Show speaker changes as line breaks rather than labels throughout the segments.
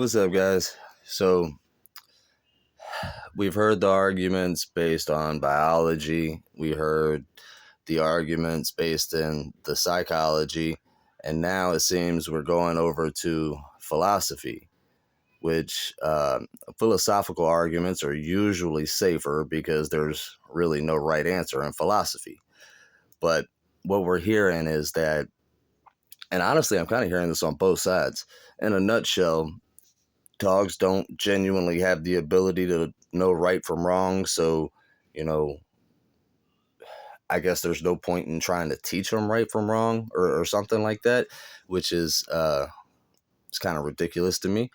What's up, guys? So, we've heard the arguments based on biology, we heard the arguments based in the psychology, and now it seems we're going over to philosophy, which philosophical arguments are usually safer because there's really no right answer in philosophy. But what we're hearing is that, and honestly, I'm kind of hearing this on both sides. In a nutshell, dogs don't genuinely have the ability to know right from wrong. So, you know, I guess there's no point in trying to teach them right from wrong or something like that, which is it's kind of ridiculous to me.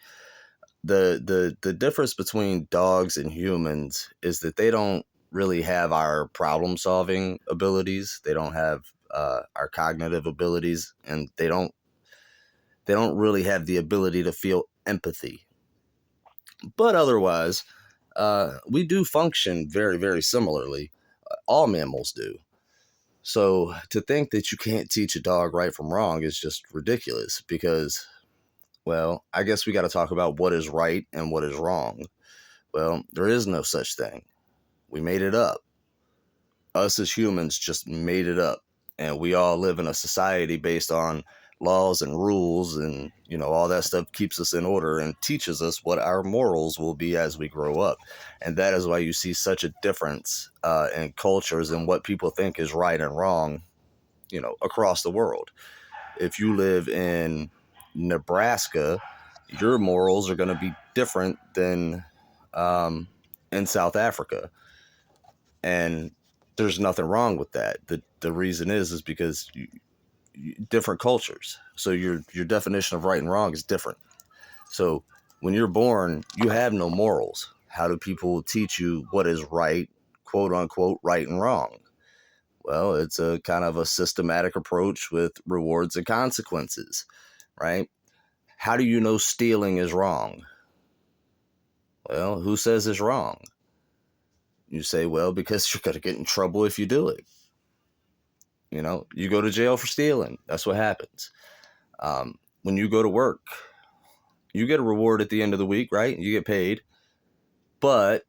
The difference between dogs and humans is that they don't really have our problem solving abilities. They don't have our cognitive abilities, and they don't really have the ability to feel empathy. But otherwise, we do function very, very similarly. All mammals do. So to think that you can't teach a dog right from wrong is just ridiculous because, well, I guess we got to talk about what is right and what is wrong. Well, there is no such thing. We made it up. Us as humans just made it up. And we all live in a society based on laws and rules, and all that stuff keeps us in order and teaches us what our morals will be as we grow up. And that is why you see such a difference in cultures and what people think is right and wrong, across the world. If you live in Nebraska, your morals are going to be different than in South Africa. And there's nothing wrong with that. The reason is because different cultures. So your definition of right and wrong is different. So when you're born, you have no morals. How do people teach you what is right, quote unquote, right and wrong? Well, it's a kind of a systematic approach with rewards and consequences, right? How do you know stealing is wrong? Well, who says it's wrong? You say, well, because you're going to get in trouble if you do it. You go to jail for stealing. That's what happens. When you go to work, you get a reward at the end of the week, right? You get paid. But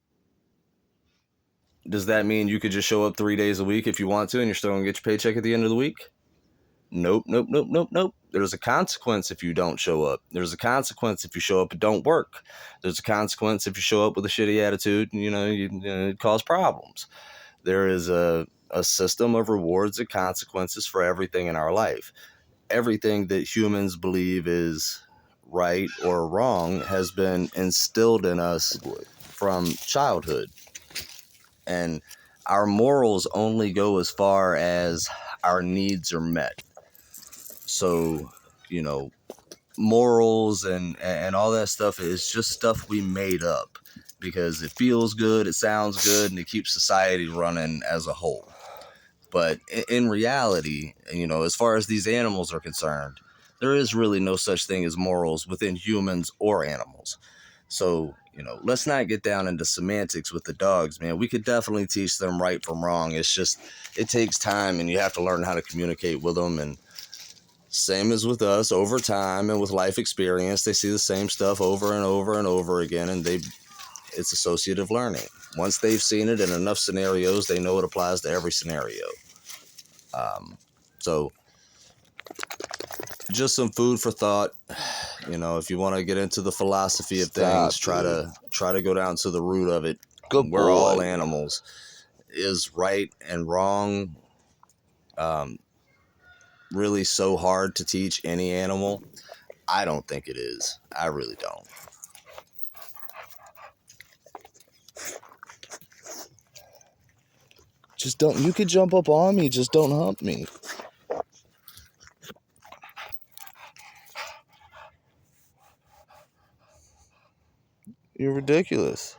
does that mean you could just show up 3 days a week if you want to and you're still going to get your paycheck at the end of the week? Nope, nope, nope, nope, nope. There's a consequence if you don't show up. There's a consequence if you show up and don't work. There's a consequence if you show up with a shitty attitude and, you cause problems. There is a system of rewards and consequences for everything in our life. Everything that humans believe is right or wrong has been instilled in us from childhood. And our morals only go as far as our needs are met. So, morals and all that stuff is just stuff we made up because it feels good, it sounds good, and it keeps society running as a whole. But in reality, as far as these animals are concerned, there is really no such thing as morals within humans or animals. So, let's not get down into semantics with the dogs, man. We could definitely teach them right from wrong. It's just, it takes time and you have to learn how to communicate with them. And same as with us, over time and with life experience, they see the same stuff over and over and over again, and it's associative learning. Once they've seen it in enough scenarios, they know it applies to every scenario. So just some food for thought. If you want to get into the philosophy of things, try to go down to the root of it.
Good
We're all
boy.
animals. Is right and wrong really so hard to teach any animal? I don't think it is. I really don't.
Just don't. You could jump up on me. Just don't hump me. You're ridiculous.